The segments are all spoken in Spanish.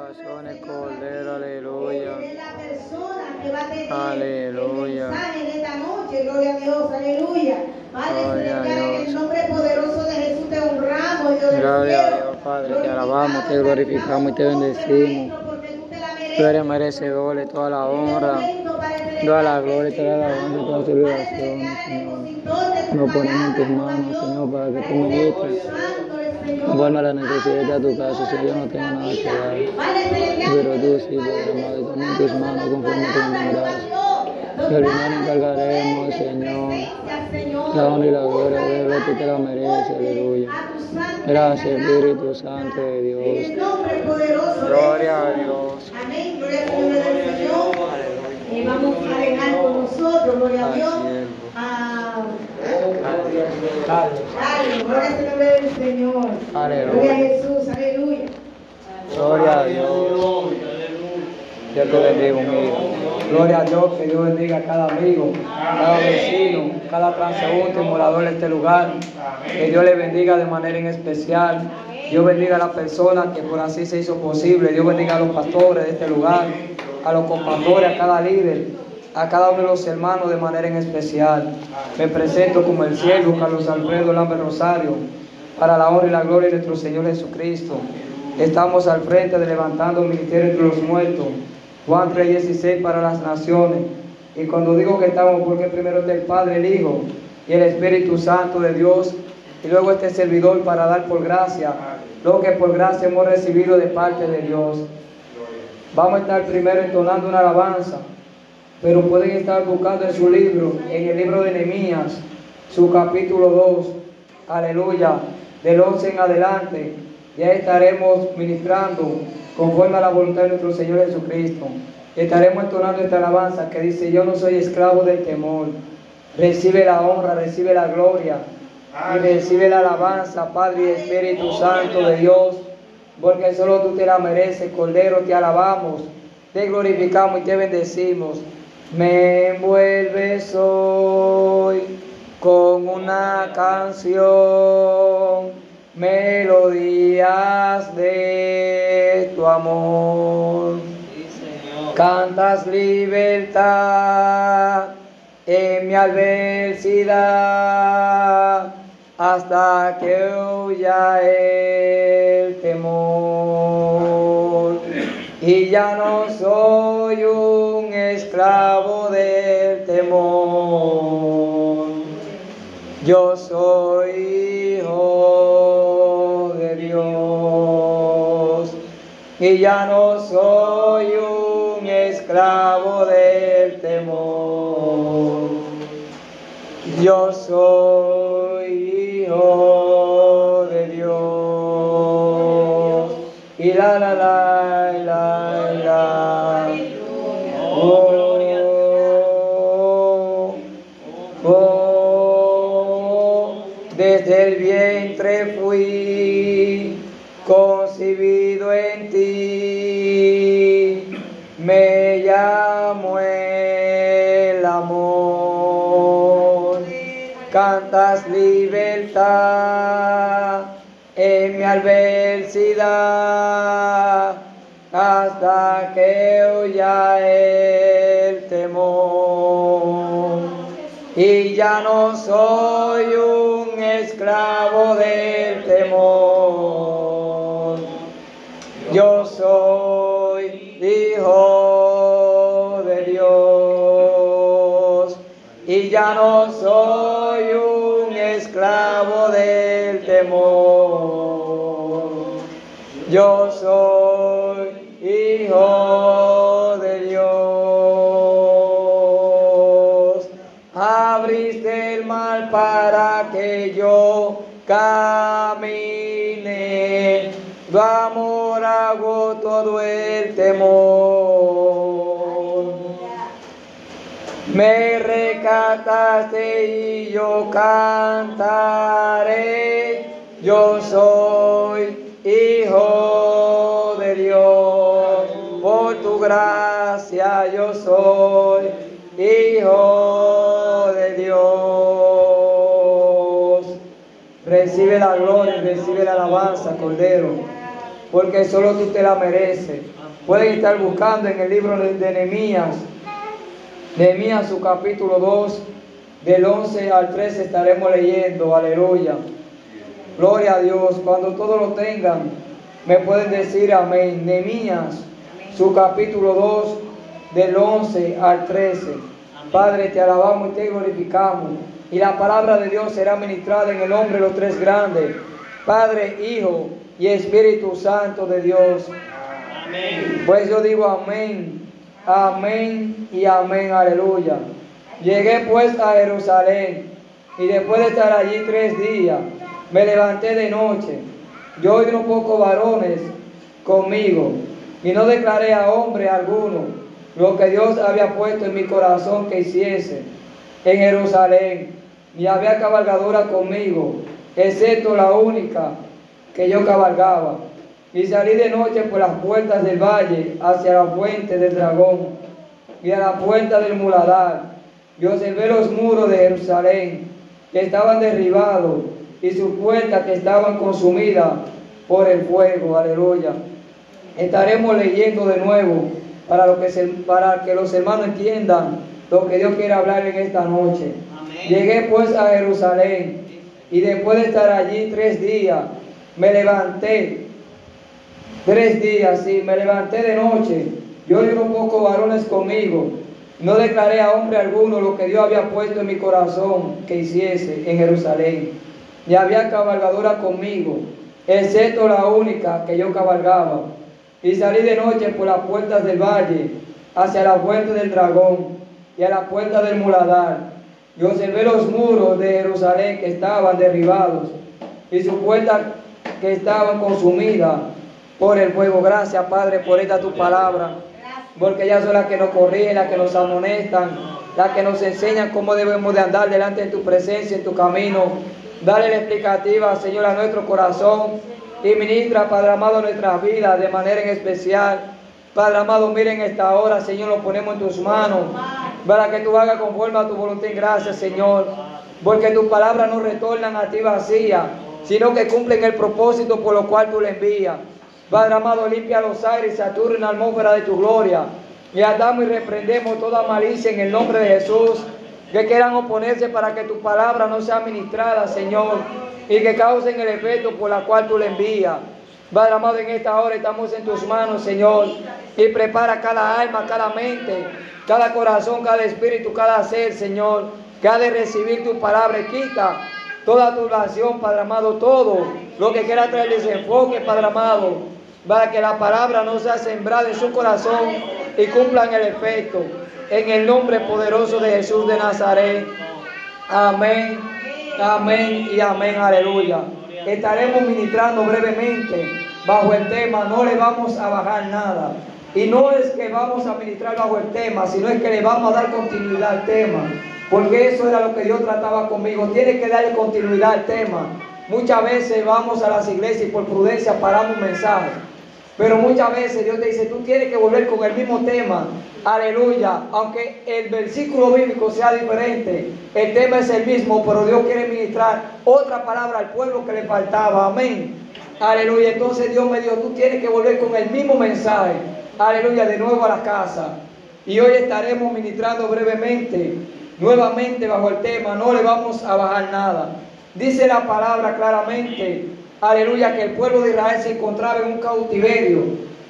corazones, Cordero, aleluya. Es la persona que va a tener Aleluya. el mensaje en esta noche, gloria a Dios, aleluya. Padre Gloria a celestial, en el Dios. nombre poderoso de Jesús te honramos, Dios del Gloria a cielo. Dios, Padre, te alabamos, te glorificamos y te bendecimos. Tú eres merecedor de toda la honra, toda la gloria, toda la alabanza, toda la celebración, Señor. Nos ponemos en tus manos, Señor, para que tú ministres conforme a la necesidad de tu casa. Señor, yo no tengo nada que dar, pero tú sí, Padre amado, y también en tus manos conforme a tu entenderás. Y al final encargaremos, Señor, la honra y la gloria, de tú te la mereces, aleluya. Gracias, Espíritu Santo de Dios. Gloria a Dios. Amén, gloria al nombre del Señor. Vamos a dejar con nosotros, gloria a Dios. Carlos, gloria al nombre del Señor. Aleluya. Gloria a Jesús, aleluya. Gloria a Dios. Dios te bendiga, amigo. Gloria a Dios, que Dios bendiga a cada amigo, cada vecino, cada transeúnte, morador de este lugar. Que Dios le bendiga de manera en especial. Dios bendiga a la persona que por así se hizo posible. Dios bendiga a los pastores de este lugar, a los compastores, a cada líder, a cada uno de los hermanos de manera en especial. Me presento como el siervo Carlos Alfredo Lambert Rosario, para la honra y la gloria de nuestro Señor Jesucristo. Estamos al frente de levantando el ministerio entre los muertos. Juan 3:16 para las naciones. Y cuando digo que estamos, porque primero está el Padre, el Hijo y el Espíritu Santo de Dios, y luego este servidor para dar por gracia lo que por gracia hemos recibido de parte de Dios. Vamos a estar primero entonando una alabanza, pero pueden estar buscando en su libro, en el libro de Nehemías, su capítulo 2, aleluya, del 11 en adelante. Ya estaremos ministrando conforme a la voluntad de nuestro Señor Jesucristo. Estaremos entonando esta alabanza que dice: yo no soy esclavo del temor. Recibe la honra, recibe la gloria y recibe la alabanza, Padre y Espíritu Santo de Dios, porque solo tú te la mereces, Cordero. Te alabamos, te glorificamos y te bendecimos. Me envuelves hoy con una canción, melodías de tu amor. Cantas libertad en mi adversidad, hasta que huya el temor. Y ya no soy un esclavo del temor, yo soy hijo de Dios. Y ya no soy un esclavo del temor, yo soy hijo de Dios. Y la la la la la. Desde el vientre fui concebido en ti, me llamo el amor. Cantas libertad en mi adversidad, hasta que huya el temor. Y ya no soy un esclavo del temor, yo soy hijo de Dios. Y ya no soy un esclavo del temor, yo soy hijo de Dios. Abriste el mar para que yo camine, tu amor hago todo el temor. Me rescataste y yo cantaré, yo soy hijo de Dios. Por tu gracia yo soy hijo de Dios. Recibe la gloria, recibe la alabanza, Cordero. porque solo tú te la mereces. Pueden estar buscando en el libro de Nehemías, Nehemías su capítulo 2, del 11 al 13 estaremos leyendo, aleluya. Gloria a Dios. Cuando todos lo tengan, me pueden decir amén. Nehemías su capítulo 2, del 11 al 13. Padre, te alabamos y te glorificamos. Y la palabra de Dios será ministrada en el nombre de los tres grandes, Padre, Hijo y Espíritu Santo de Dios. Amén. Pues yo digo amén, amén y amén, aleluya. Llegué pues a Jerusalén, y después de estar allí 3 días, me levanté de noche, yo y unos pocos varones conmigo, y no declaré a hombre alguno lo que Dios había puesto en mi corazón que hiciese en Jerusalén. Ni había cabalgadura conmigo, excepto la única que yo cabalgaba. Y salí de noche por las puertas del valle hacia la fuente del dragón y a la puerta del muladar. Y observé los muros de Jerusalén que estaban derribados y sus puertas que estaban consumidas por el fuego. Aleluya. Estaremos leyendo de nuevo para que los hermanos entiendan lo que Dios quiere hablar en esta noche. Amén. Llegué pues a Jerusalén, y después de estar allí 3 días, me levanté. 3 días, sí, me levanté de noche, yo y unos pocos varones conmigo. No declaré a hombre alguno lo que Dios había puesto en mi corazón que hiciese en Jerusalén. Ni había cabalgadura conmigo, excepto la única que yo cabalgaba. Y salí de noche por las puertas del valle hacia la fuente del dragón y a la puerta del muladar. Y observé los muros de Jerusalén que estaban derribados y sus puertas que estaban consumidas por el fuego. Gracias, Padre, por esta tu palabra, porque ellas son las que nos corrigen, las que nos amonestan, las que nos enseñan cómo debemos de andar delante de tu presencia, en tu camino. Dale la explicativa, Señor, a nuestro corazón, y ministra, Padre amado, nuestras vidas de manera en especial. Padre amado, miren esta hora, Señor, lo ponemos en tus manos, para que tú hagas conforme a tu voluntad. Gracias, Señor, porque tus palabras no retornan a ti vacías, sino que cumplen el propósito por lo cual tú le envías. Padre amado, limpia los aires, satura en la atmósfera de tu gloria, y atamos y reprendemos toda malicia en el nombre de Jesús, que quieran oponerse para que tu palabra no sea ministrada, Señor, y que causen el efecto por la cual tú le envías. Padre amado, en esta hora estamos en tus manos, Señor, y prepara cada alma, cada mente, cada corazón, cada espíritu, cada ser, Señor, que ha de recibir tu palabra. Y quita toda turbación, Padre amado, todo lo que quiera traer desenfoque, Padre amado, para que la palabra no sea sembrada en su corazón y cumplan el efecto. En el nombre poderoso de Jesús de Nazaret. Amén, amén y amén, aleluya. Estaremos ministrando brevemente bajo el tema, no le vamos a bajar nada. Y no es que vamos a ministrar bajo el tema, sino es que le vamos a dar continuidad al tema, porque eso era lo que Dios trataba conmigo. Tiene que darle continuidad al tema. Muchas veces vamos a las iglesias y por prudencia paramos un mensaje, pero muchas veces Dios te dice, tú tienes que volver con el mismo tema. Aleluya. Aunque el versículo bíblico sea diferente, el tema es el mismo, pero Dios quiere ministrar otra palabra al pueblo que le faltaba. Amén. Aleluya. Entonces Dios me dijo, tú tienes que volver con el mismo mensaje. Aleluya, de nuevo a la casa. Y hoy estaremos ministrando brevemente, nuevamente bajo el tema, no le vamos a bajar nada. Dice la palabra claramente, aleluya, que el pueblo de Israel se encontraba en un cautiverio,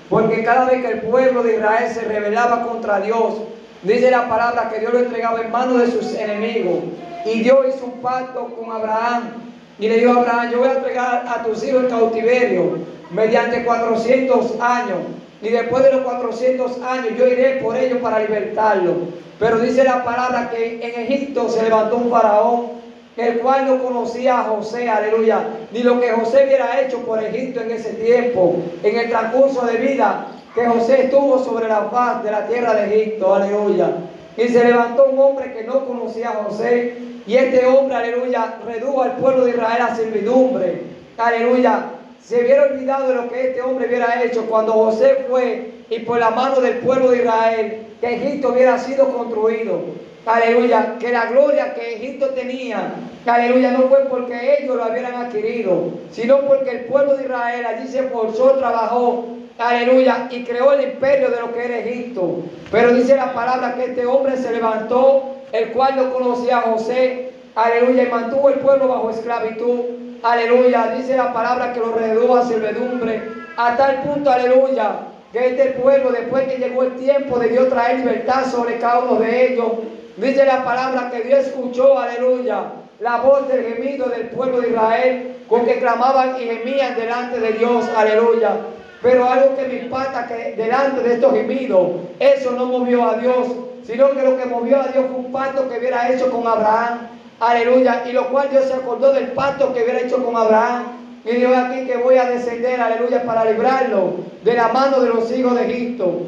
porque cada vez que el pueblo de Israel se rebelaba contra Dios, dice la palabra que Dios lo entregaba en manos de sus enemigos. Y Dios hizo un pacto con Abraham, y le dijo a Abraham, yo voy a entregar a tus hijos en cautiverio mediante 400 años, y después de los 400 años yo iré por ellos para libertarlos. Pero dice la palabra que en Egipto se levantó un faraón, el cual no conocía a José, aleluya, ni lo que José hubiera hecho por Egipto en ese tiempo, en el transcurso de vida que José estuvo sobre la faz de la tierra de Egipto, aleluya. Y se levantó un hombre que no conocía a José, y este hombre, aleluya, redujo al pueblo de Israel a servidumbre, aleluya. Se hubiera olvidado de lo que este hombre hubiera hecho cuando José fue y por la mano del pueblo de Israel que Egipto hubiera sido construido. aleluya, que la gloria que Egipto tenía, aleluya, no fue porque ellos lo habían adquirido, sino porque el pueblo de Israel allí se esforzó, trabajó, aleluya, y creó el imperio de lo que era Egipto. Pero dice la palabra que este hombre se levantó, el cual no conocía a José, aleluya, y mantuvo el pueblo bajo esclavitud, aleluya. Dice la palabra que lo redujo a servidumbre, a tal punto, aleluya, que este pueblo, después que llegó el tiempo de Dios traer libertad sobre cada uno de ellos, dice la palabra que Dios escuchó, aleluya, la voz del gemido del pueblo de Israel, con que clamaban y gemían delante de Dios, aleluya. Pero algo que me impacta, que delante de estos gemidos, eso no movió a Dios, sino que lo que movió a Dios fue un pacto que hubiera hecho con Abraham, aleluya, y lo cual Dios se acordó del pacto que hubiera hecho con Abraham, y dijo aquí que voy a descender, aleluya, para librarlo de la mano de los hijos de Egipto,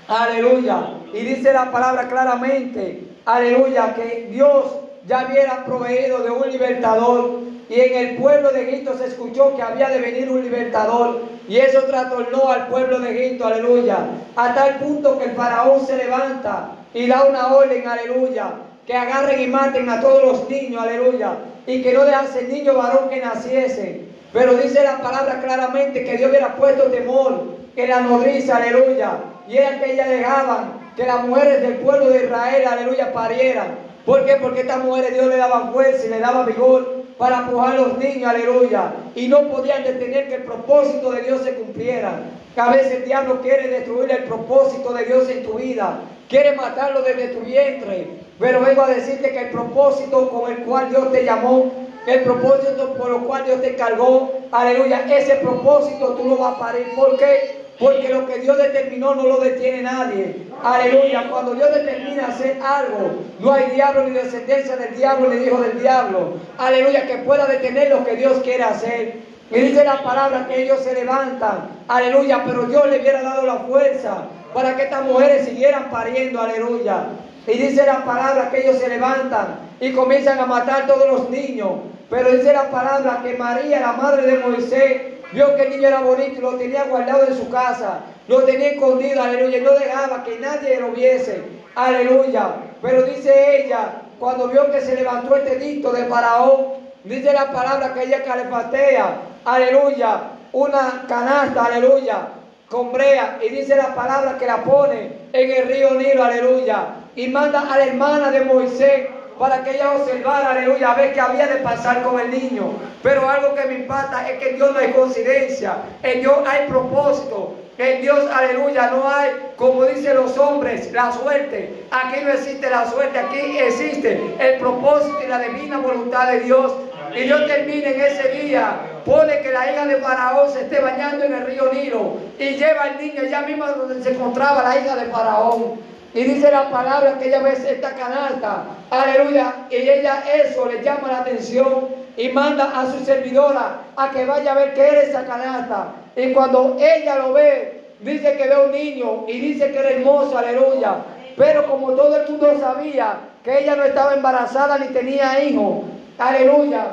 aleluya. Y dice la palabra claramente, aleluya, que Dios ya hubiera proveído de un libertador, y en el pueblo de Egipto se escuchó que había de venir un libertador, y eso trastornó al pueblo de Egipto, aleluya, a tal punto que el faraón se levanta y da una orden, aleluya, que agarren y maten a todos los niños, aleluya, y que no dejasen niño varón que naciese. Pero dice la palabra claramente que Dios hubiera puesto temor en la nodriza, aleluya, y era que ellas dejaban que las mujeres del pueblo de Israel, aleluya, parieran. ¿Por qué? Porque estas mujeres Dios le daba fuerza y le daba vigor para empujar a los niños, aleluya, y no podían detener que el propósito de Dios se cumpliera. Que a veces el diablo quiere destruir el propósito de Dios en tu vida, quiere matarlo desde tu vientre, pero vengo a decirte que el propósito con el cual Dios te llamó, el propósito por el cual Dios te cargó, aleluya, ese propósito tú lo vas a parir. ¿Por qué? Porque lo que Dios determinó no lo detiene nadie, aleluya. Cuando Dios determina hacer algo, no hay diablo ni descendencia del diablo ni hijo del diablo, aleluya, que pueda detener lo que Dios quiere hacer. Y dice la palabra que ellos se levantan, aleluya, pero Dios le hubiera dado la fuerza para que estas mujeres siguieran pariendo, aleluya. Y dice la palabra que ellos se levantan y comienzan a matar todos los niños. Pero dice la palabra que María, la madre de Moisés, vio que el niño era bonito y lo tenía guardado en su casa, lo tenía escondido, aleluya, y no dejaba que nadie lo viese, aleluya. Pero dice ella, cuando vio que se levantó este edicto de Faraón, dice la palabra que ella calefatea, aleluya, una canasta, aleluya, con brea, y dice la palabra que la pone en el río Nilo, aleluya, y manda a la hermana de Moisés para que ella observara, aleluya, a ver qué había de pasar con el niño. Pero algo que me impacta es que en Dios no hay coincidencia, en Dios hay propósito, en Dios, aleluya, no hay, como dicen los hombres, la suerte. Aquí no existe la suerte, aquí existe el propósito y la divina voluntad de Dios. Y Dios termina en ese día, pone que la hija de Faraón se esté bañando en el río Nilo y lleva al niño allá mismo donde se encontraba la hija de Faraón. Y dice la palabra que ella ve esta canasta, aleluya, y ella eso le llama la atención y manda a su servidora a que vaya a ver qué era esa canasta. Y cuando ella lo ve, dice que ve un niño y dice que era hermoso, aleluya. Pero como todo el mundo sabía que ella no estaba embarazada ni tenía hijos, aleluya,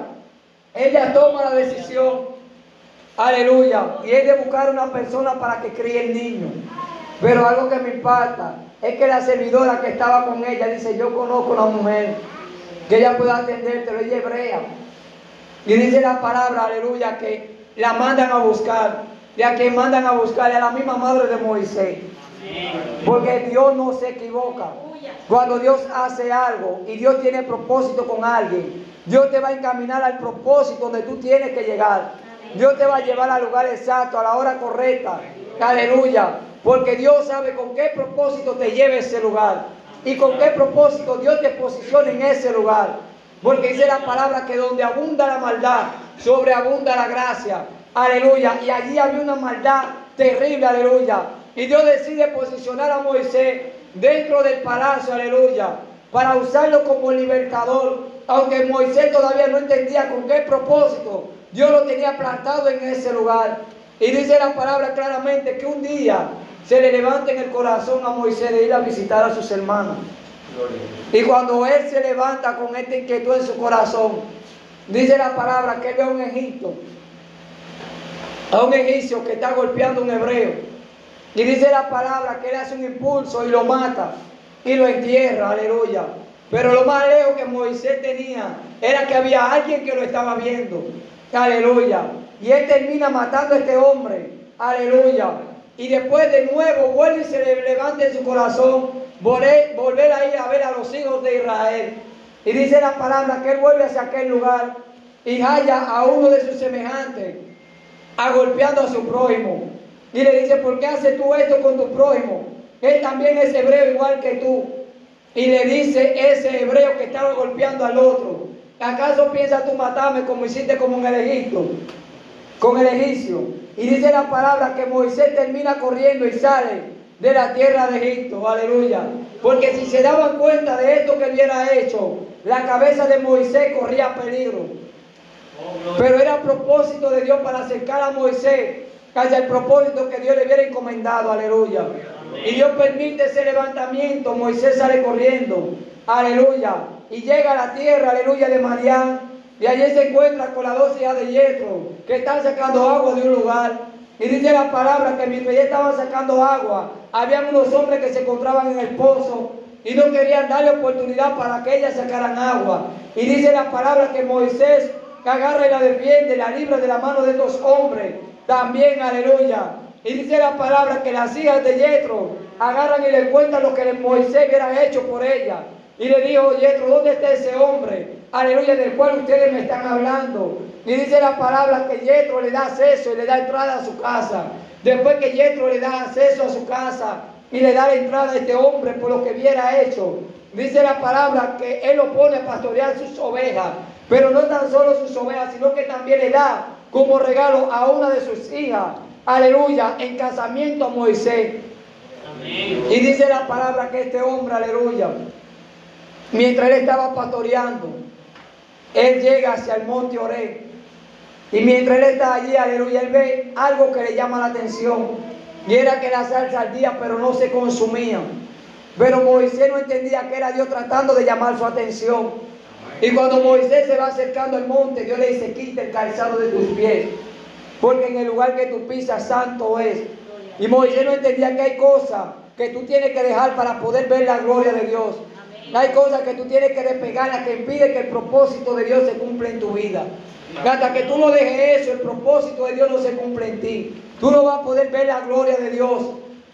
ella toma la decisión, aleluya, y es de buscar una persona para que críe el niño. Pero algo que me impacta es que la servidora que estaba con ella dice, yo conozco una mujer que ella puede atenderte, pero ella es hebrea. Y dice la palabra, aleluya, que la mandan a buscar. Y a quien mandan a buscar es a la misma madre de Moisés. Porque Dios no se equivoca. Cuando Dios hace algo y Dios tiene propósito con alguien, Dios te va a encaminar al propósito donde tú tienes que llegar. Dios te va a llevar al lugar exacto, a la hora correcta. Aleluya. Porque Dios sabe con qué propósito te lleva a ese lugar. Y con qué propósito Dios te posiciona en ese lugar. Porque dice la palabra que donde abunda la maldad, sobreabunda la gracia. Aleluya. Y allí había una maldad terrible, aleluya. Y Dios decide posicionar a Moisés dentro del palacio, aleluya, para usarlo como libertador. Aunque Moisés todavía no entendía con qué propósito Dios lo tenía plantado en ese lugar. Y dice la palabra claramente que un día se le levanta en el corazón a Moisés de ir a visitar a sus hermanos. Y cuando él se levanta con esta inquietud en su corazón, dice la palabra que él ve a un egipcio que está golpeando a un hebreo. Y dice la palabra que él hace un impulso y lo mata y lo entierra, aleluya. Pero lo más lejos que Moisés tenía era que había alguien que lo estaba viendo. Aleluya. Y él termina matando a este hombre. Aleluya. Y después de nuevo vuelve y se le levanta en su corazón volver a ir a ver a los hijos de Israel. Y dice la palabra que él vuelve hacia aquel lugar y halla a uno de sus semejantes agolpeando a su prójimo. Y le dice: ¿por qué haces tú esto con tu prójimo? Él también es hebreo igual que tú. Y le dice ese hebreo que estaba golpeando al otro: ¿acaso piensas tú matarme como hiciste con el Egipto? Con el egipcio. Y dice la palabra que Moisés termina corriendo y sale de la tierra de Egipto. Aleluya. Porque si se daban cuenta de esto que él hubiera hecho, la cabeza de Moisés corría peligro. Pero era propósito de Dios para acercar a Moisés hacia el propósito que Dios le hubiera encomendado. Aleluya. Y Dios permite ese levantamiento. Moisés sale corriendo. Aleluya. Y llega a la tierra, aleluya, de Madián. Y allí se encuentra con las 2 hijas de Yetro, que están sacando agua de un lugar. Y dice la palabra que mientras ellas estaban sacando agua, habían unos hombres que se encontraban en el pozo y no querían darle oportunidad para que ellas sacaran agua. Y dice la palabra que Moisés agarra y la defiende, la libra de la mano de estos hombres. También, aleluya. Y dice la palabra que las hijas de Yetro agarran y le cuentan lo que Moisés hubiera hecho por ella. Y le dijo: Yetro, ¿dónde está ese hombre? Aleluya, del cual ustedes me están hablando. Y dice la palabra que Yetro le da acceso y le da entrada a su casa. Después que Yetro le da acceso a su casa y le da la entrada a este hombre por lo que hubiera hecho, dice la palabra que él lo pone a pastorear sus ovejas. Pero no tan solo sus ovejas, sino que también le da como regalo a una de sus hijas, aleluya, en casamiento a Moisés. Amén. Y dice la palabra que este hombre, aleluya, mientras él estaba pastoreando, él llega hacia el monte Oreb. Y mientras él está allí, aleluya, él ve algo que le llama la atención. Y era que la salsa ardía, pero no se consumía. Pero Moisés no entendía que era Dios tratando de llamar su atención. Y cuando Moisés se va acercando al monte, Dios le dice: quita el calzado de tus pies, porque en el lugar que tú pisas santo es. Y Moisés no entendía que hay cosas que tú tienes que dejar para poder ver la gloria de Dios. Hay cosas que tú tienes que despegar, que impide que el propósito de Dios se cumpla en tu vida. Hasta que tú no dejes eso, el propósito de Dios no se cumple en ti. Tú no vas a poder ver la gloria de Dios,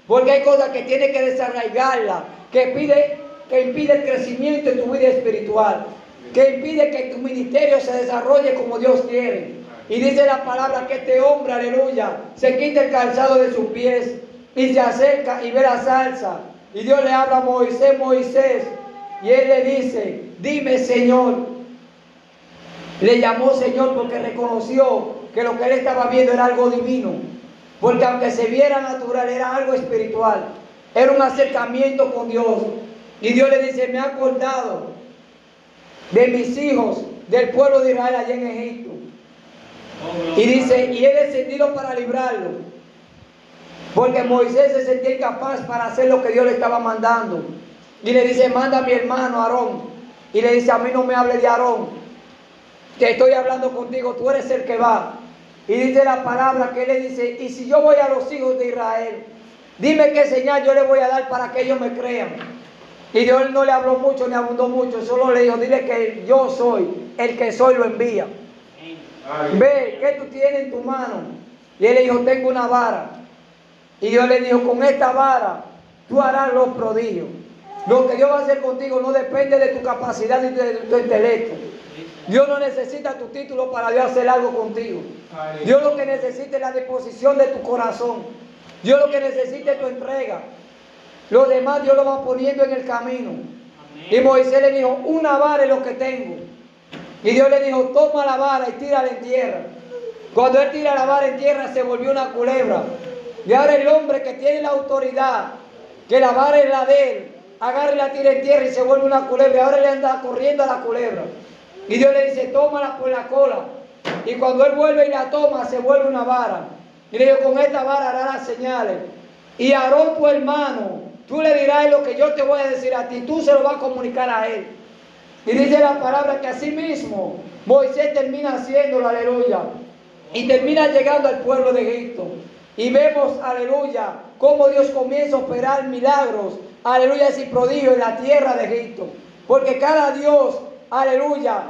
porque hay cosas que tienes que desarraigarla, que impide el crecimiento en tu vida espiritual, que impide que tu ministerio se desarrolle como Dios quiere. Y dice la palabra que este hombre, aleluya, se quita el calzado de sus pies y se acerca y ve la zarza. Y Dios le habla a Moisés: Moisés. Y él le dice: dime, Señor. Le llamó Señor porque reconoció que lo que él estaba viendo era algo divino. Porque aunque se viera natural, era algo espiritual. Era un acercamiento con Dios. Y Dios le dice: me ha acordado de mis hijos, del pueblo de Israel allá en Egipto. Y dice: y he descendido para librarlo. Porque Moisés se sentía incapaz para hacer lo que Dios le estaba mandando. Y le dice: manda a mi hermano Aarón. Y le dice: a mí no me hable de Aarón, te estoy hablando contigo, tú eres el que va. Y dice la palabra que él le dice: y si yo voy a los hijos de Israel, dime qué señal yo le voy a dar para que ellos me crean. Y Dios no le habló mucho ni abundó mucho, solo le dijo: dile que yo soy el que soy, lo envía. Ve, ¿qué tú tienes en tu mano? Y él le dijo: tengo una vara. Y Dios le dijo: con esta vara tú harás los prodigios. Lo que Dios va a hacer contigo no depende de tu capacidad ni de tu intelecto. Dios no necesita tu título para Dios hacer algo contigo. Dios lo que necesita es la disposición de tu corazón. Dios lo que necesita es tu entrega. Lo demás Dios lo va poniendo en el camino. Y Moisés le dijo: una vara es lo que tengo. Y Dios le dijo: toma la vara y tírala en tierra. Cuando él tira la vara en tierra, se volvió una culebra. Y ahora el hombre que tiene la autoridad, que la vara es la de él, agarra y la tira en tierra y se vuelve una culebra. Y ahora le anda corriendo a la culebra. Y Dios le dice: tómala por la cola. Y cuando él vuelve y la toma, se vuelve una vara. Y le dijo: con esta vara hará las señales. Y Aarón, tu hermano, tú le dirás lo que yo te voy a decir a ti, tú se lo vas a comunicar a él. Y dice la palabra que así mismo Moisés termina haciéndolo, aleluya. Y termina llegando al pueblo de Egipto. Y vemos, aleluya, cómo Dios comienza a operar milagros, aleluya, y prodigios en la tierra de Egipto. porque cada Dios, aleluya,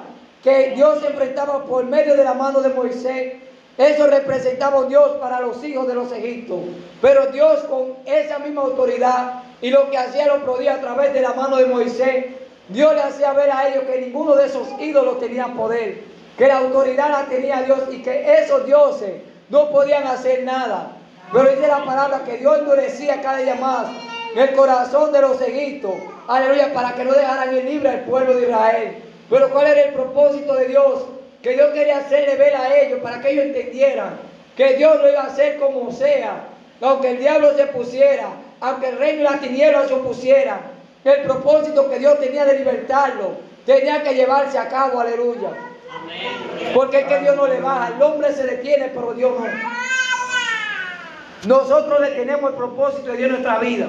que Dios se enfrentaba por medio de la mano de Moisés, eso representaba a Dios para los hijos de los egipcios. Pero Dios con esa misma autoridad y lo que hacía el otro día a través de la mano de Moisés, Dios le hacía ver a ellos que ninguno de esos ídolos tenía poder, que la autoridad la tenía Dios y que esos dioses no podían hacer nada. Pero dice la palabra que Dios endurecía cada día más el corazón de los egipcios, aleluya, para que no dejaran ir libre al pueblo de Israel. Pero ¿cuál era el propósito de Dios? Que Dios quería hacerle ver a ellos para que ellos entendieran que Dios lo iba a hacer como sea, aunque el diablo se pusiera, aunque el reino y la tiniebla se opusieran. El propósito que Dios tenía de libertarlo tenía que llevarse a cabo, aleluya. Porque es que Dios no le baja, el hombre se detiene, pero Dios no. Nosotros detenemos el propósito de Dios en nuestra vida,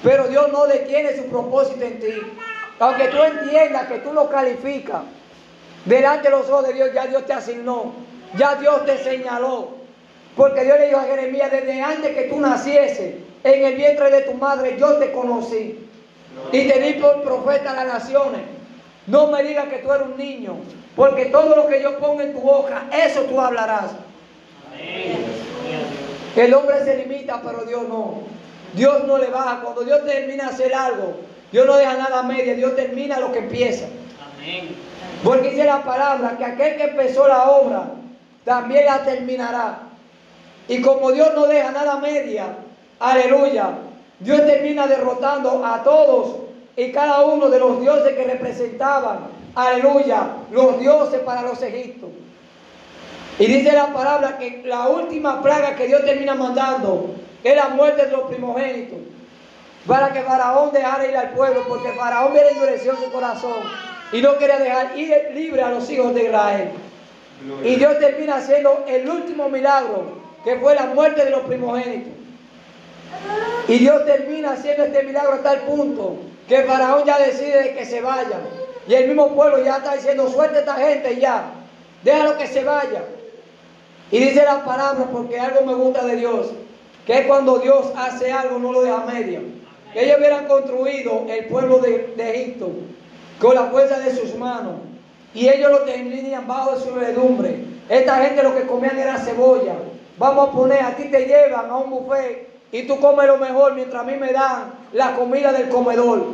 pero Dios no detiene su propósito en ti. Aunque tú entiendas que tú lo calificas delante de los ojos de Dios, ya Dios te asignó, ya Dios te señaló. Porque Dios le dijo a Jeremías: desde antes que tú naciese en el vientre de tu madre, yo te conocí y te di por profeta a las naciones. No me digas que tú eres un niño, porque todo lo que yo ponga en tu boca, eso tú hablarás. El hombre se limita, pero Dios no. Dios no le baja. Cuando Dios termina de hacer algo, Dios no deja nada a media, Dios termina lo que empieza. Porque dice la palabra que aquel que empezó la obra también la terminará. Y como Dios no deja nada a media, aleluya, Dios termina derrotando a todos y cada uno de los dioses que representaban, aleluya, los dioses para los egipcios. Y dice la palabra que la última plaga que Dios termina mandando es la muerte de los primogénitos, para que Faraón dejara ir al pueblo, porque Faraón había endurecido su corazón y no quería dejar ir libre a los hijos de Israel. Y Dios termina haciendo el último milagro, que fue la muerte de los primogénitos. Y Dios termina haciendo este milagro hasta el punto que Faraón ya decide que se vaya. Y el mismo pueblo ya está diciendo: suelta a esta gente ya, déjalo que se vaya. Y dice la palabra, porque algo me gusta de Dios, que es cuando Dios hace algo, no lo deja a media. Que ellos hubieran construido el pueblo de Egipto con la fuerza de sus manos, y ellos lo tenían bajo de su redumbre. Esta gente lo que comían era cebolla. Vamos a poner, a ti te llevan a un buffet y tú comes lo mejor, mientras a mí me dan la comida del comedor.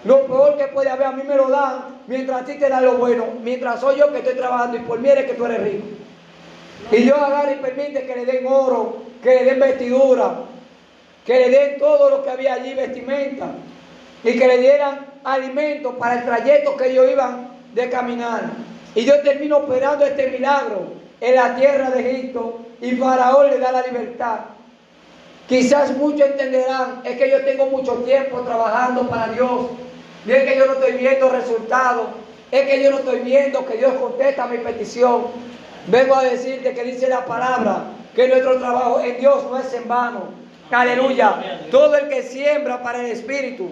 Lo peor que puede haber, a mí me lo dan, mientras a ti te dan lo bueno, mientras soy yo que estoy trabajando y por mí eres que tú eres rico. Y Dios agarra y permite que le den oro, que le den vestidura, que le den todo lo que había allí, vestimenta, y que le dieran alimentos para el trayecto que ellos iban de caminar. Y Dios termina operando este milagro en la tierra de Egipto, y Faraón le da la libertad. Quizás muchos entenderán: es que yo tengo mucho tiempo trabajando para Dios, y es que yo no estoy viendo resultados, es que yo no estoy viendo que Dios contesta mi petición. Vengo a decirte que dice la palabra que nuestro trabajo en Dios no es en vano. Aleluya. Todo el que siembra para el Espíritu,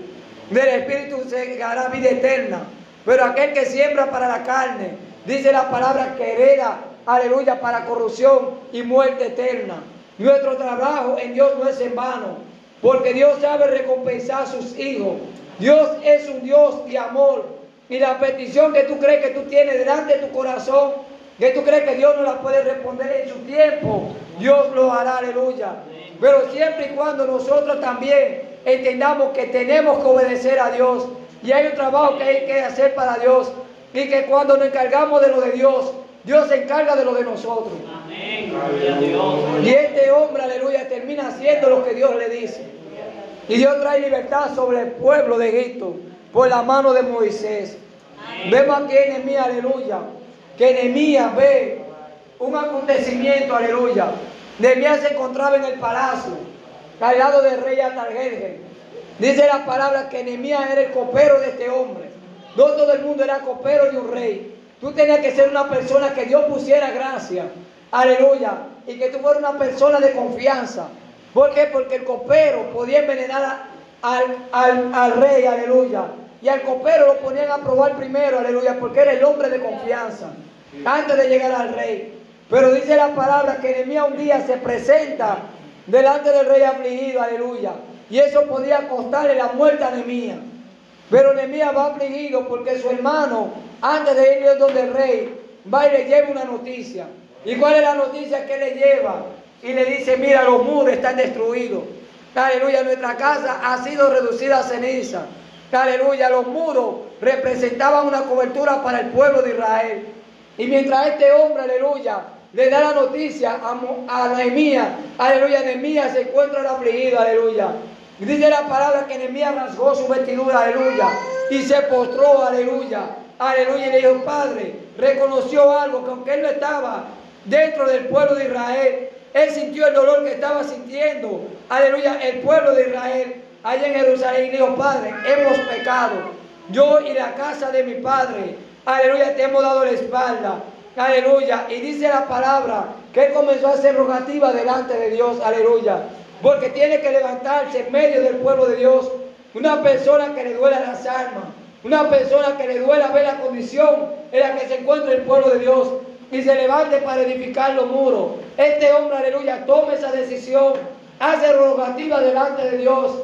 del Espíritu se dará vida eterna. Pero aquel que siembra para la carne, dice la palabra que hereda, aleluya, para corrupción y muerte eterna. Nuestro trabajo en Dios no es en vano, porque Dios sabe recompensar a sus hijos. Dios es un Dios de amor. Y la petición que tú crees que tú tienes delante de tu corazón, que tú crees que Dios no la puede responder en su tiempo, Dios lo hará, aleluya. Pero siempre y cuando nosotros también entendamos que tenemos que obedecer a Dios, y hay un trabajo que hay que hacer para Dios, y que cuando nos encargamos de lo de Dios, Dios se encarga de lo de nosotros. Amén. Y este hombre, aleluya, termina haciendo lo que Dios le dice. Y Dios trae libertad sobre el pueblo de Egipto por la mano de Moisés. Vemos aquí en Nehemías, aleluya, que Nehemías ve un acontecimiento, aleluya. Nehemías se encontraba en el palacio, al lado del rey Atarjerjes. Dice la palabra que Nehemías era el copero de este hombre. No todo el mundo era copero de un rey. Tú tenías que ser una persona que Dios pusiera gracia, aleluya, y que tú fueras una persona de confianza. ¿Por qué? Porque el copero podía envenenar al rey, aleluya. Y al copero lo ponían a probar primero, aleluya, porque era el hombre de confianza, antes de llegar al rey. Pero dice la palabra que Nehemías un día se presenta delante del rey afligido, aleluya. Y eso podía costarle la muerte a Nehemías. Pero Nehemías va afligido porque su hermano, antes de ir donde el rey, va y le lleva una noticia. ¿Y cuál es la noticia que le lleva? Y le dice, mira, los muros están destruidos. Aleluya, nuestra casa ha sido reducida a ceniza. Aleluya, los muros representaban una cobertura para el pueblo de Israel. Y mientras este hombre, aleluya, le da la noticia a Nehemías, aleluya, Nehemías se encuentra afligido, aleluya. Dice la palabra que Nehemías rasgó su vestidura, aleluya, y se postró, aleluya, aleluya, y le dijo, Padre, reconoció algo, que aunque él no estaba dentro del pueblo de Israel, él sintió el dolor que estaba sintiendo, aleluya, el pueblo de Israel, allá en Jerusalén, y le dijo, Padre, hemos pecado, yo y la casa de mi padre, aleluya, te hemos dado la espalda, aleluya, y dice la palabra, que él comenzó a hacer rogativa delante de Dios, aleluya, porque tiene que levantarse en medio del pueblo de Dios, una persona que le duela las almas, una persona que le duela ver la condición en la que se encuentra el pueblo de Dios, y se levante para edificar los muros. Este hombre, aleluya, toma esa decisión, hace rogativa delante de Dios,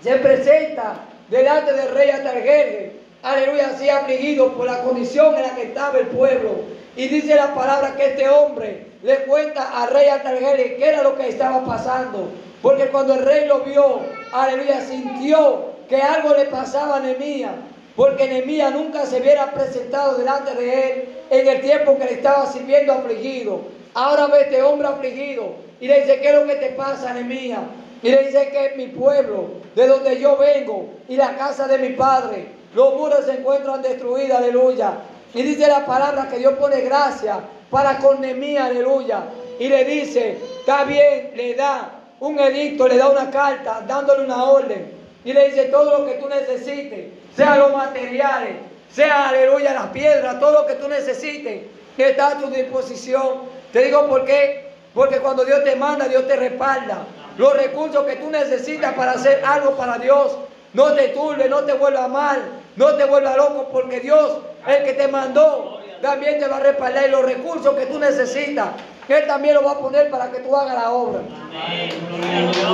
se presenta delante del rey Atarjerjes, aleluya, así afligido por la condición en la que estaba el pueblo. Y dice la palabra que este hombre le cuenta al rey Atarjerjes qué era lo que estaba pasando. Porque cuando el rey lo vio, aleluya, sintió que algo le pasaba a Nehemías. Porque Nehemías nunca se hubiera presentado delante de él en el tiempo que le estaba sirviendo afligido. Ahora ve este hombre afligido y le dice, ¿qué es lo que te pasa, Nehemías? Y le dice que mi pueblo, de donde yo vengo, y la casa de mi padre, los muros se encuentran destruidos, aleluya. Y dice la palabra que Dios pone gracia para con Nehemías, aleluya. Y le dice, está bien, le da un edicto, le da una carta, dándole una orden. Y le dice, todo lo que tú necesites, sea los materiales, sea, aleluya, las piedras, todo lo que tú necesites, que está a tu disposición. Te digo por qué. Porque cuando Dios te manda, Dios te respalda. Los recursos que tú necesitas para hacer algo para Dios, no te turbe, no te vuelva mal, no te vuelva loco, porque Dios, el que te mandó, también te va a respaldar. Y los recursos que tú necesitas, Él también los va a poner para que tú hagas la obra.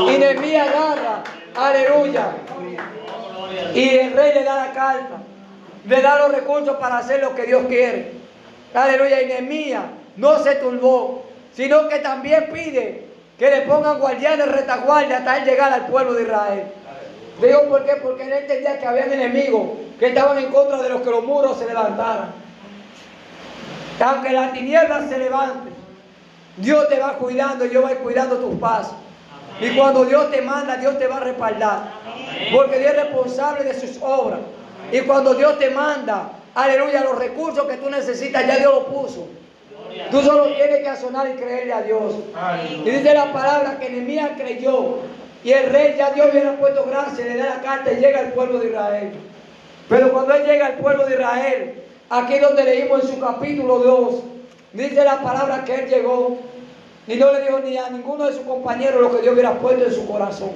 Y Nehemías agarra, aleluya, y el rey le da la carta, le da los recursos para hacer lo que Dios quiere. Aleluya, y Nehemías no se turbó, sino que también pide que le pongan guardianes retaguardia hasta él llegar al pueblo de Israel. Digo por qué, porque él entendía que había enemigos que estaban en contra de los que los muros se levantaran. Aunque las tinieblas se levanten, Dios te va cuidando y Dios va a ir cuidando tus pasos. Y cuando Dios te manda, Dios te va a respaldar. Porque Dios es responsable de sus obras. Y cuando Dios te manda, aleluya, los recursos que tú necesitas, ya Dios los puso. Tú solo tienes que asonar y creerle a Dios. Y dice la palabra que Nehemías creyó. Y el rey, ya Dios le ha puesto gracia, le da la carta y llega al pueblo de Israel. Pero cuando él llega al pueblo de Israel, aquí donde leímos en su capítulo 2, dice la palabra que él llegó y no le dijo ni a ninguno de sus compañeros lo que Dios hubiera puesto en su corazón.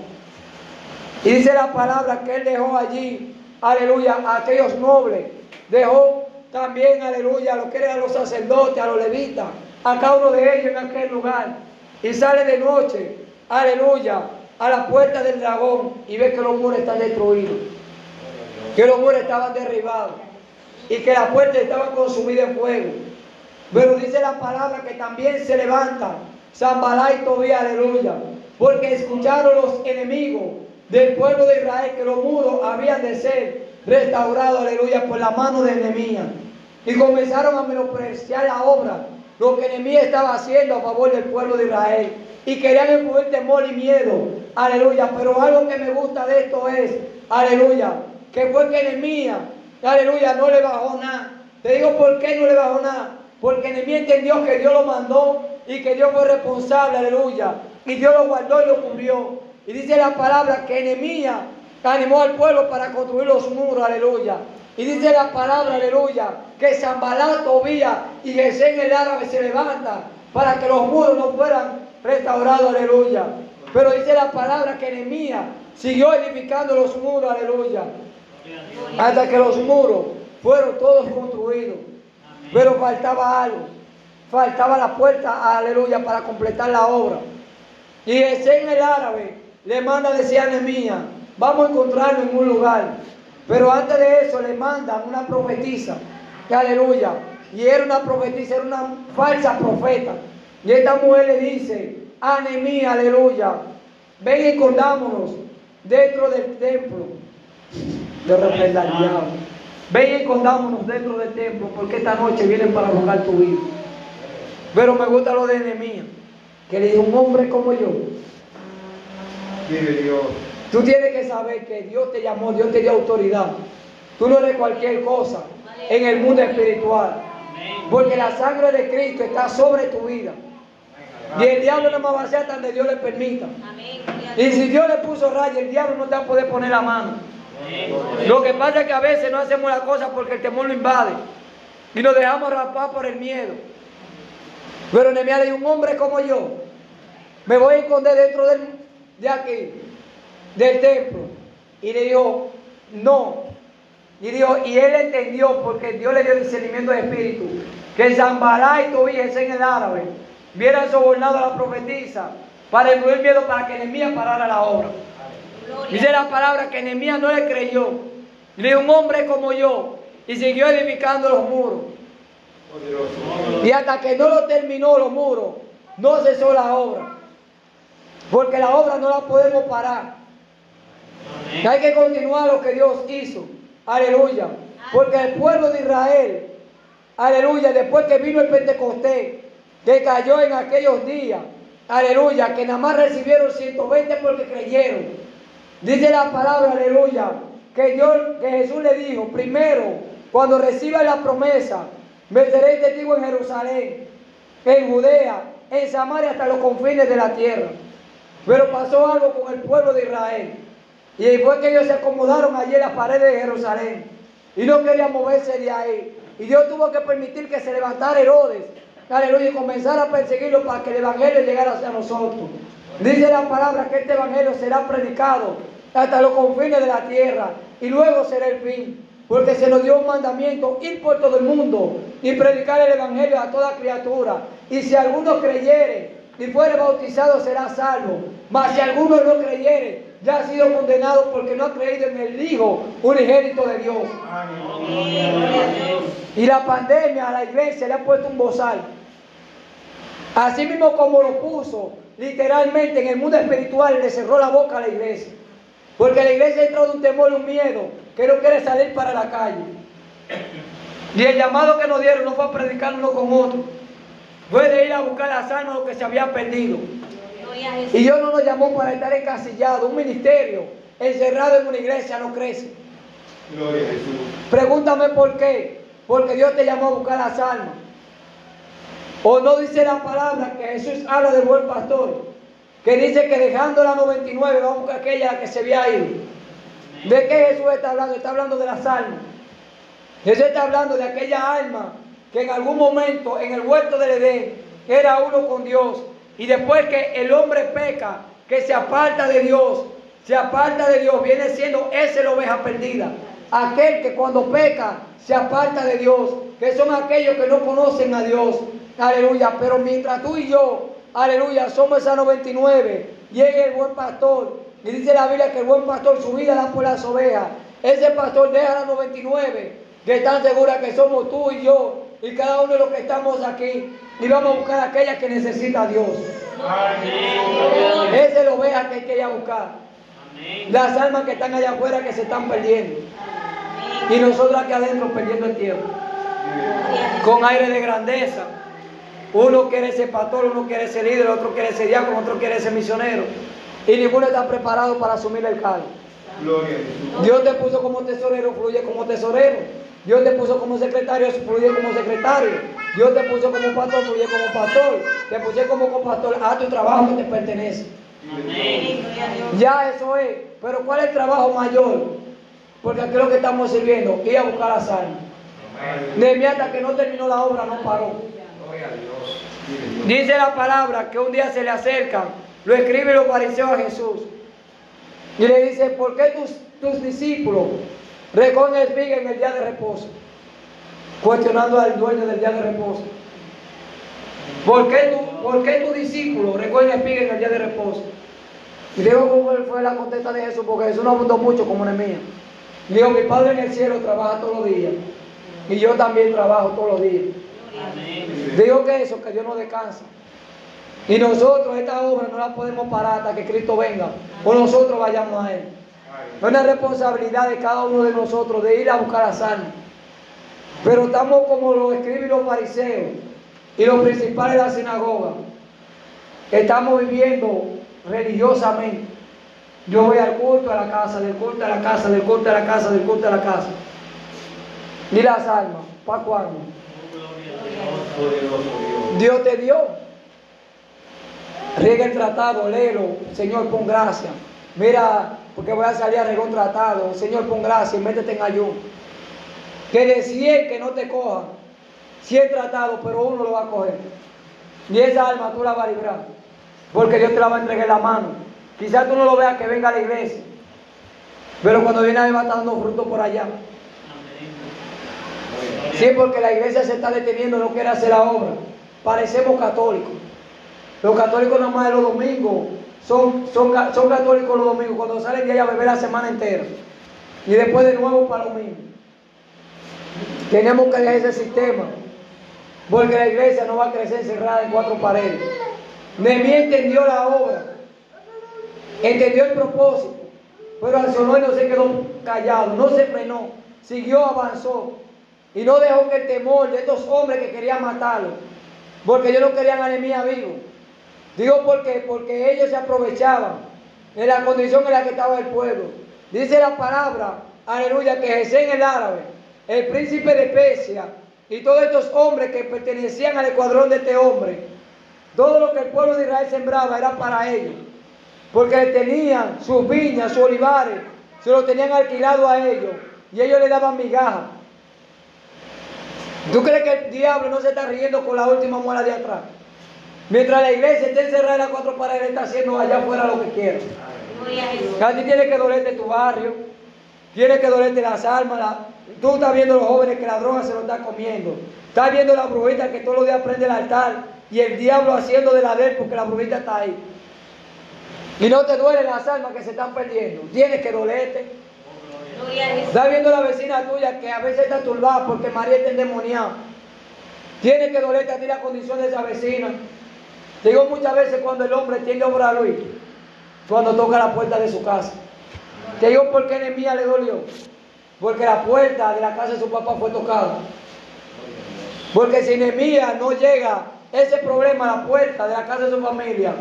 Y dice la palabra que él dejó allí, aleluya, a aquellos nobles. Dejó también, aleluya, a lo que eran los sacerdotes, a los levitas, a cada uno de ellos en aquel lugar. Y sale de noche, aleluya, a la puerta del dragón y ve que los muros están destruidos, que los muros estaban derribados y que la puerta estaba consumida en fuego. Pero dice la palabra que también se levantan Sanballat y Tobías, aleluya, porque escucharon los enemigos del pueblo de Israel que los muros habían de ser restaurados, aleluya, por la mano de Nehemías. Y comenzaron a menospreciar la obra, lo que Nehemías estaba haciendo a favor del pueblo de Israel. Y querían infundir temor y miedo, aleluya. Pero algo que me gusta de esto es, aleluya, que fue que Nehemías, aleluya, no le bajó nada. Te digo por qué no le bajó nada. Porque Nehemías entendió que Dios lo mandó y que Dios fue responsable, aleluya. Y Dios lo guardó y lo cubrió. Y dice la palabra que Nehemías animó al pueblo para construir los muros, aleluya. Y dice la palabra, aleluya, que Sanballat, Tobías y Gesem el árabe se levantan para que los muros no fueran restaurados, aleluya. Pero dice la palabra que Nehemías siguió edificando los muros, aleluya, hasta que los muros fueron todos construidos. Pero faltaba algo, faltaba la puerta, aleluya, para completar la obra. Y Gesem el árabe le manda a decir a Nehemías, vamos a encontrarnos en un lugar Pero antes de eso le mandan una profetisa, que aleluya, y era una profetisa, era una falsa profeta. Y esta mujer le dice a Nehemías, aleluya, ven y escondámonos dentro del templo. De repente al diablo. Ven y escondámonos dentro del templo, porque esta noche vienen para buscar tu vida. Pero me gusta lo de Nehemías, que le dijo, un hombre como yo. Tú tienes que saber que Dios te llamó, Dios te dio autoridad. Tú no eres cualquier cosa en el mundo espiritual. Porque la sangre de Cristo está sobre tu vida. Y el diablo no va a hacer hasta donde Dios le permita. Y si Dios le puso raya, el diablo no te va a poder poner la mano. Lo que pasa es que a veces no hacemos las cosas porque el temor lo invade. Y nos dejamos rapar por el miedo. Pero Nehemías le dijo, un hombre como yo, me voy a esconder dentro de aquí, del templo. Y le dijo, no. Y él entendió, porque Dios le dio discernimiento de espíritu, que Sanballat y Tobías en el árabe hubieran sobornado a la profetisa para influir miedo para que Nehemías parara la obra. Dice la palabra que Nehemías no le creyó. Y le dijo, un hombre como yo, y siguió edificando los muros. Y hasta que no lo terminó los muros, no cesó la obra. Porque la obra no la podemos parar. Hay que continuar lo que Dios hizo. Aleluya. Porque el pueblo de Israel, aleluya, después que vino el Pentecostés, que cayó en aquellos días, aleluya, que nada más recibieron 120 porque creyeron. Dice la palabra, aleluya, que Jesús le dijo, primero, cuando reciban la promesa, me seréis testigo en Jerusalén, en Judea, en Samaria, hasta los confines de la tierra. Pero pasó algo con el pueblo de Israel. Y fue que ellos se acomodaron allí en las paredes de Jerusalén. Y no querían moverse de ahí. Y Dios tuvo que permitir que se levantara Herodes, aleluya, y comenzara a perseguirlo para que el evangelio llegara hacia nosotros. Dice la palabra que este evangelio será predicado hasta los confines de la tierra. Y luego será el fin. Porque se nos dio un mandamiento, ir por todo el mundo y predicar el evangelio a toda criatura. Y si alguno creyere y fuere bautizado, será salvo. Mas si alguno no creyere, ya ha sido condenado porque no ha creído en el Hijo unigénito de Dios. Y la pandemia a la iglesia le ha puesto un bozal. Así mismo como lo puso literalmente en el mundo espiritual, le cerró la boca a la iglesia. Porque la iglesia entró de un temor y un miedo que no quiere salir para la calle. Y el llamado que nos dieron no fue a predicar uno con otro. Fue de ir a buscar las almas, lo que se había perdido. Y Dios no nos llamó para estar encasillados. Un ministerio encerrado en una iglesia no crece. Gloria a Jesús. Pregúntame por qué. Porque Dios te llamó a buscar las almas. O no dice la palabra que Jesús habla del buen pastor, que dice que dejando la 99 va a buscar aquella que se había ido. ¿De qué Jesús está hablando? Está hablando de las almas. Jesús está hablando de aquella alma que en algún momento en el huerto del Edén era uno con Dios. Y después que el hombre peca, que se aparta de Dios, viene siendo esa la oveja perdida. Aquel que cuando peca se aparta de Dios, que son aquellos que no conocen a Dios. Aleluya. Pero mientras tú y yo, aleluya, somos esa 99, llega el buen pastor. Y dice la Biblia que el buen pastor su vida da por las ovejas. Ese pastor deja las 99, que están seguras que somos tú y yo, y cada uno de los que estamos aquí, y vamos a buscar a aquellas que necesita a Dios. Esa es la oveja que hay que ir a buscar. Las almas que están allá afuera que se están perdiendo. Y nosotros aquí adentro perdiendo el tiempo. Con aire de grandeza. Uno quiere ser pastor, uno quiere ser líder, otro quiere ser diácono, otro quiere ser misionero. Y ninguno está preparado para asumir el cargo. Dios te puso como tesorero, fluye como tesorero. Dios te puso como secretario, fluye como secretario. Dios te puso como pastor, fluye como pastor. Te puse como copastor, haz tu trabajo que te pertenece. Ya eso es. Pero ¿cuál es el trabajo mayor? Porque aquí lo que estamos sirviendo, ir a buscar las almas. Nehemías, hasta que no terminó la obra, no paró. Dice la palabra que un día se le acercan, lo escribe y lo pareció a Jesús. Y le dice, ¿por qué tus discípulos recogen espiga en el día de reposo? Cuestionando al dueño del día de reposo. ¿Por qué tus discípulos recogen espiga en el día de reposo? Y digo cómo fue la contesta de Jesús, porque Jesús no abundó mucho como Nehemías. Dijo, mi Padre en el cielo trabaja todos los días. Y yo también trabajo todos los días. Digo que eso, que Dios no descansa. Y nosotros esta obra no la podemos parar hasta que Cristo venga. O nosotros vayamos a Él. Es una responsabilidad de cada uno de nosotros de ir a buscar a almas. Pero estamos como lo escriben los fariseos y los principales de la sinagoga. Estamos viviendo religiosamente. Yo voy al culto a la casa, del culto a la casa, del culto a la casa, del culto a la casa. ¿Y las almas? ¿Para cuándo? Dios te dio. Riega el tratado, léelo. Señor, pon gracia. Mira, porque voy a salir a regar un tratado. Señor, pon gracia y métete en ayuno. Que de 100 que no te cojan, 100 tratados, pero uno lo va a coger. Y esa alma tú la vas a librar. Porque Dios te la va a entregar en la mano. Quizás tú no lo veas que venga a la iglesia. Pero cuando viene a ver va a estar dando fruto por allá. Sí, porque la iglesia se está deteniendo, no quiere hacer la obra. Parecemos católicos. Los católicos nada más de los domingos son católicos los domingos, cuando salen de allá a beber la semana entera. Y después de nuevo para los mismos. Tenemos que dejar ese sistema. Porque la iglesia no va a crecer encerrada en 4 paredes. Nehemías entendió la obra. Entendió el propósito. Pero Absalón no se quedó callado, no se frenó. Siguió, avanzó. Y no dejó que el temor de estos hombres que querían matarlo, porque ellos no querían a Nehemías vivo. Digo porque ellos se aprovechaban de la condición en la que estaba el pueblo. Dice la palabra, aleluya, que Gesén el árabe, el príncipe de Persia, y todos estos hombres que pertenecían al escuadrón de este hombre, todo lo que el pueblo de Israel sembraba era para ellos, porque tenían sus viñas, sus olivares, se los tenían alquilado a ellos, y ellos le daban migajas. ¿Tú crees que el diablo no se está riendo con la última muela de atrás? Mientras la iglesia esté encerrada en las 4 paredes, está haciendo allá afuera lo que quiere. A ti tiene que dolerte tu barrio, tiene que dolerte las almas. Tú estás viendo a los jóvenes que la droga se lo está comiendo. Estás viendo a la brujita que todos los días prende el altar y el diablo haciendo de la de él porque la brujita está ahí. Y no te duelen las almas que se están perdiendo. Tienes que dolerte. Estás viendo a la vecina tuya que a veces está turbada porque María está endemoniada. Tienes que dolerte a ti la condición de esa vecina. Te digo muchas veces cuando el hombre tiende a obrar, Luis, cuando toca la puerta de su casa. Te digo por qué Nehemías le dolió. Porque la puerta de la casa de su papá fue tocada. Porque si Nehemías no llega ese problema a la puerta de la casa de su familia,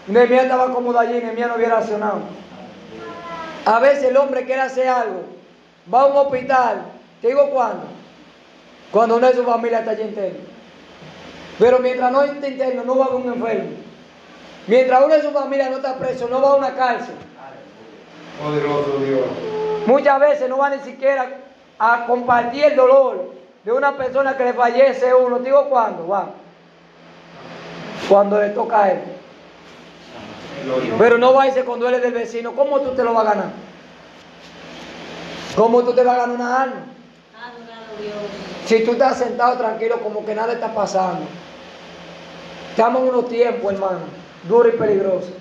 Nehemías estaba cómodo allí y Nehemías no hubiera accionado. A veces el hombre quiere hacer algo, va a un hospital, te digo cuándo, cuando uno de su familia está allí interno. Pero mientras no esté interno, no va a haber un enfermo. Mientras uno de su familia no está preso, no va a una cárcel. Poderoso Dios. Muchas veces no va ni siquiera a compartir el dolor de una persona que le fallece a uno. Te digo cuándo, va. Cuando le toca a él. Pero no va a irse cuando él es del vecino. ¿Cómo tú te lo vas a ganar? ¿Cómo tú te vas a ganar una alma? Si tú estás sentado tranquilo como que nada está pasando. Estamos en unos tiempos, hermano, duros y peligrosos.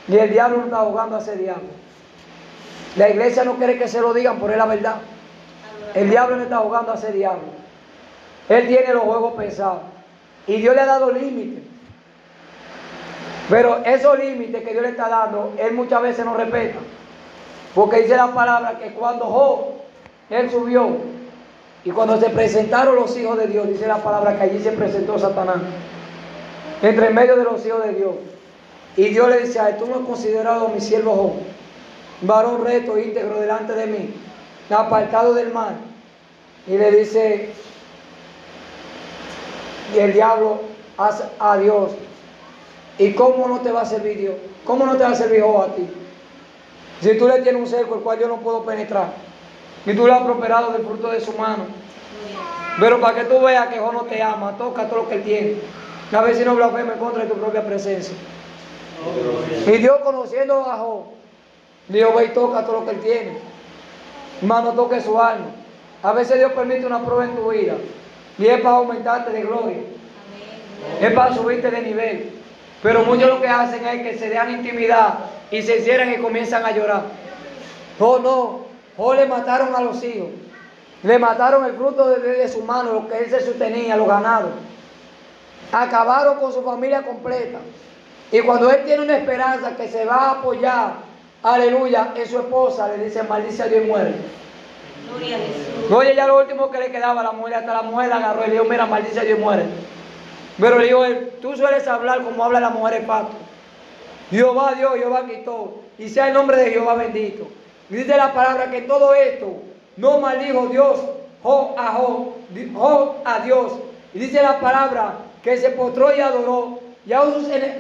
Y el diablo no está ahogando a ese diablo. La iglesia no quiere que se lo digan, pero es la verdad. El diablo no está ahogando a ese diablo. Él tiene los juegos pesados. Y Dios le ha dado límites. Pero esos límites que Dios le está dando, él muchas veces no respeta. Porque dice la palabra que cuando Job, él subió, y cuando se presentaron los hijos de Dios, dice la palabra que allí se presentó Satanás, entre medio de los hijos de Dios. Y Dios le dice: tú no has considerado a mi siervo Job, varón recto, íntegro delante de mí, apartado del mal. Y le dice, y el diablo hace a Dios: ¿y cómo no te va a servir Dios? ¿Cómo no te va a servir Job a ti? Si tú le tienes un cerco el cual yo no puedo penetrar, y tú le has prosperado del fruto de su mano. Pero para que tú veas que Job no te ama, toca todo lo que él tiene. A ver si no blasfema en contra de tu propia presencia. Y Dios, conociendo a Job, Dios ve y toca todo lo que él tiene. Hermano, toque su alma. A veces Dios permite una prueba en tu vida, y es para aumentarte de gloria. Es para subirte de nivel. Pero muchos lo que hacen es que se dejan intimidar y se encierran y comienzan a llorar. Oh no, o le mataron a los hijos, le mataron el fruto de su mano, lo que él se sostenía, los ganados. Acabaron con su familia completa. Y cuando él tiene una esperanza que se va a apoyar, aleluya, en su esposa, le dice, maldice a Dios y muere. Gloria a Jesús. Oye, ya lo último que le quedaba a la mujer, hasta la mujer la agarró y le dijo, mira, maldice a Dios y muere. Pero le dijo él, tú sueles hablar como habla la mujer de pacto. Jehová dio, Jehová quitó, y sea el nombre de Jehová bendito. Y dice la palabra que todo esto no maldijo Dios, Job a Dios. Y dice la palabra que se postró y adoró. Y a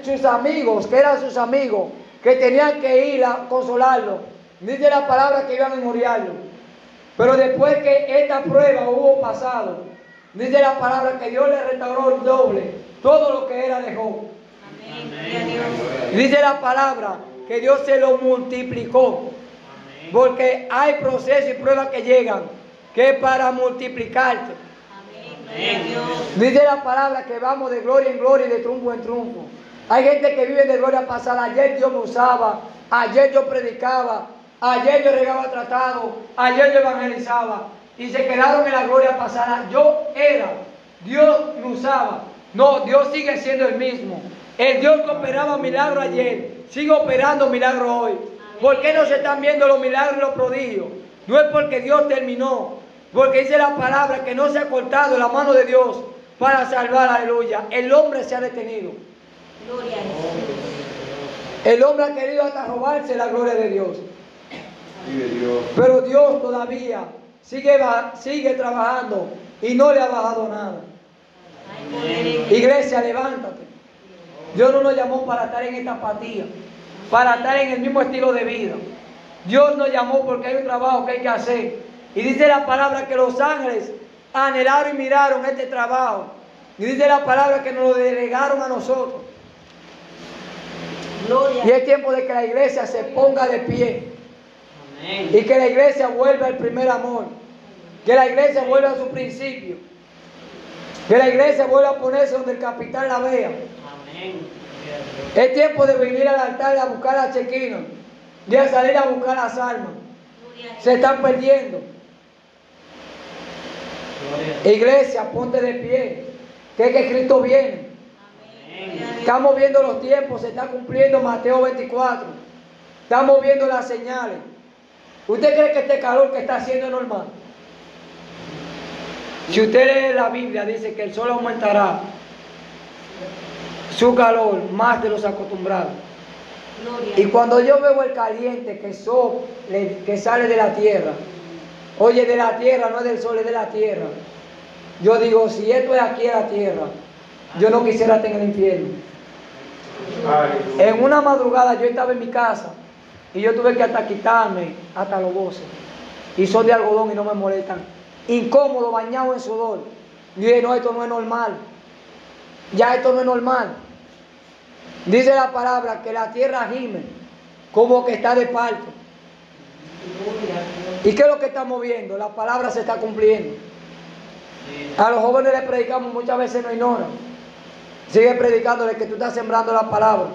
sus amigos, que eran sus amigos, que tenían que ir a consolarlo, dice la palabra que iban a memoriarlo. Pero después que esta prueba hubo pasado, dice la palabra que Dios le restauró el doble todo lo que era de Job. Amén. Gloria a Dios. Dice la palabra que Dios se lo multiplicó. Porque hay procesos y pruebas que llegan, que es para multiplicarte. Amén. Gloria a Dios. Dice la palabra que vamos de gloria en gloria y de triunfo en triunfo. Hay gente que vive de gloria pasada. Ayer Dios me usaba, ayer yo predicaba, ayer yo regaba tratado, ayer yo evangelizaba. Y se quedaron en la gloria pasada. Yo era, Dios me usaba. No, Dios sigue siendo el mismo. El Dios que operaba milagros ayer, sigue operando milagros hoy. ¿Por qué no se están viendo los milagros y los prodigios? No es porque Dios terminó, porque dice la palabra que no se ha cortado la mano de Dios para salvar, aleluya. El hombre se ha detenido. Gloria a Jesús. El hombre ha querido hasta robarse la gloria de Dios. Vive Dios. Pero Dios todavía sigue trabajando y no le ha bajado nada. Hay poder en Iglesia, levántate. Dios no nos llamó para estar en esta apatía, para estar en el mismo estilo de vida. Dios nos llamó porque hay un trabajo que hay que hacer. Y dice la palabra que los ángeles anhelaron y miraron este trabajo. Y dice la palabra que nos lo delegaron a nosotros. gloria. Y es tiempo de que la iglesia se ponga de pie. Amén. Y que la iglesia vuelva al primer amor. Que la iglesia vuelva a su principio. Que la iglesia vuelva a ponerse donde el capitán la vea. Amén. Es tiempo de venir al altar a buscar la chequina. Y a salir a buscar las almas. Gloria a Jesús. Se están perdiendo. Iglesia, ponte de pie. Que es que Cristo viene. Amén. Gloria a Dios. Estamos viendo los tiempos. Se está cumpliendo Mateo 24. Estamos viendo las señales. ¿Usted cree que este calor que está haciendo es normal? Si usted lee la Biblia, dice que el sol aumentará su calor más de los acostumbrados. Gloria a Y Dios. cuando yo veo el caliente que sale de la tierra, oye, de la tierra, no es del sol, es de la tierra. Yo digo, si esto es aquí en la tierra, yo no quisiera estar en el infierno. Aleluya. En una madrugada yo estaba en mi casa y yo tuve que hasta quitarme hasta los voces. Y son de algodón y no me molestan. Incómodo, bañado en sudor. Y dije, no, esto no es normal. Ya esto no es normal. Dice la palabra que la tierra gime como que está de parto. ¿Y qué es lo que estamos viendo? La palabra se está cumpliendo. A los jóvenes les predicamos, muchas veces no ignoran. Sigue predicándole que tú estás sembrando la palabra.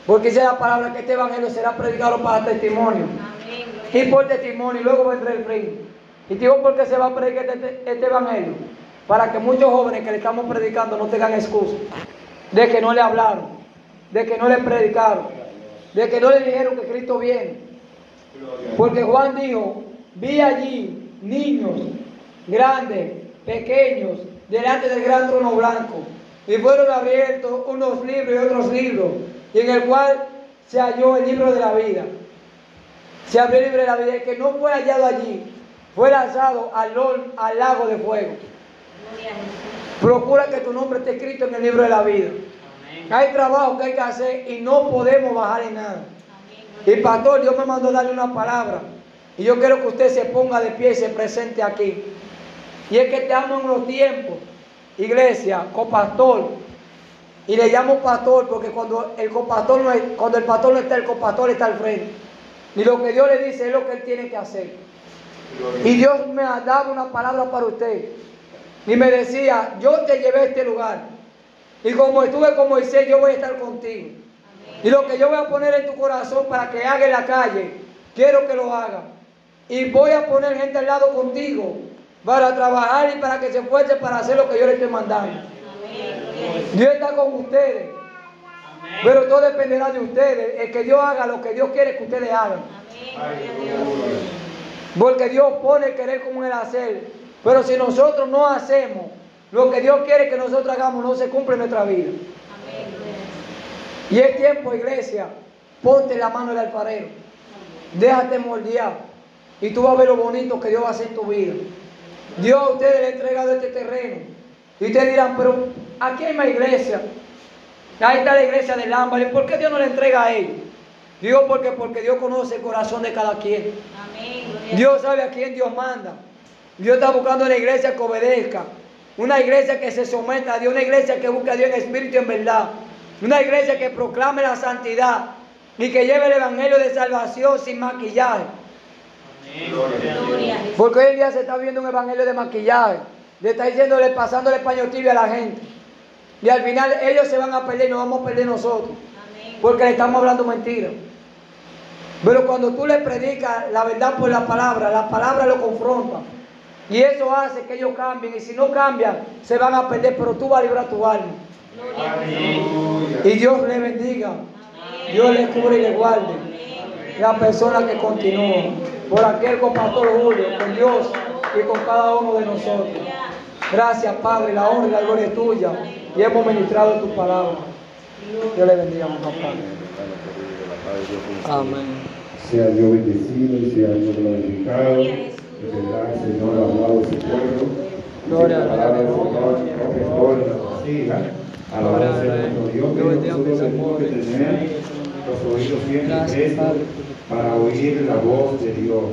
Porque dice la palabra que este evangelio será predicado para testimonio. Amén. Gloria Y por testimonio, y luego vendrá el reino. Y digo, ¿por qué se va a predicar este evangelio? Para que muchos jóvenes que le estamos predicando no tengan excusa de que no le hablaron, de que no le predicaron, de que no le dijeron que Cristo viene. Porque Juan dijo, vi allí niños, grandes, pequeños, delante del gran trono blanco. Y fueron abiertos unos libros y otros libros, y en el cual se halló el libro de la vida. Se abrió el libro de la vida. El que no fue hallado allí fue lanzado al lago de fuego. a Jesús. Procura que tu nombre esté escrito en el libro de la vida. Amén. Hay trabajo que hay que hacer y no podemos bajar en nada. Amén. Y pastor, Dios me mandó darle una palabra. Y yo quiero que usted se ponga de pie y se presente aquí. Y es que estamos en los tiempos, iglesia, copastor. Y le llamo pastor porque cuando el pastor no está, el copastor está al frente. Y lo que Dios le dice es lo que él tiene que hacer. Y Dios me ha dado una palabra para usted. Y me decía, yo te llevé a este lugar. Y como estuve con Moisés, yo voy a estar contigo. Y lo que yo voy a poner en tu corazón para que haga en la calle, quiero que lo haga. Y voy a poner gente al lado contigo para trabajar y para que se esfuerce para hacer lo que yo le estoy mandando. Dios está con ustedes. Pero todo dependerá de ustedes. El que Dios haga lo que Dios quiere que ustedes hagan. Porque Dios pone el querer como el hacer. Pero si nosotros no hacemos lo que Dios quiere que nosotros hagamos, no se cumple en nuestra vida. Y es tiempo, iglesia, ponte la mano del alfarero. Déjate moldear. Y tú vas a ver lo bonito que Dios va a hacer en tu vida. Dios a ustedes le ha entregado este terreno. Y ustedes dirán, pero aquí hay más iglesia. Ahí está la iglesia de Lámbara. ¿Por qué Dios no le entrega a ellos? Digo porque Dios conoce el corazón de cada quien. Dios sabe a quién Dios manda. Dios está buscando una iglesia que obedezca. Una iglesia que se someta a Dios. Una iglesia que busque a Dios en espíritu y en verdad. Una iglesia que proclame la santidad. Y que lleve el evangelio de salvación sin maquillaje. Porque hoy en día se está viendo un evangelio de maquillaje. Le está diciéndole, pasándole paño tibio a la gente. Y al final ellos se van a perder y nos vamos a perder nosotros. Porque le estamos hablando mentiras. Pero cuando tú le predicas la verdad por la palabra lo confronta. Y eso hace que ellos cambien. Y si no cambian, se van a perder. Pero tú vas a librar tu alma. Y Dios le bendiga. Dios le cubre y le guarde. La persona que continúa. Por aquel con Pastor Julio, con Dios y con cada uno de nosotros. Gracias, Padre. La honra y la gloria es tuya. Y hemos ministrado tu palabra. Dios le bendiga, mi papá. Amén. Sea Dios bendecido y sea Dios glorificado. Que tendrá el Señor hablado de su pueblo. Gloria a la Señor, que nos siga. Alabado sea nuestro Dios, que nosotros tenemos que tener los oídos bien prestos para oír la voz de Dios.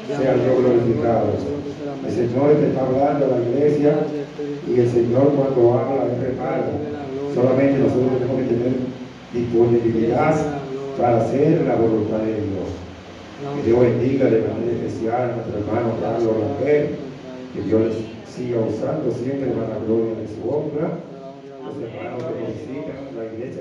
Sea Dios glorificado. El Señor te está hablando a la iglesia y el Señor cuando habla es prepara. Solamente nosotros tenemos que tener disponibilidad para hacer la voluntad de Dios. Que Dios bendiga de manera especial a nuestro hermano Carlos Raquel, que Dios les siga usando siempre para la gloria de su obra. Los hermanos que nos visitan, la iglesia.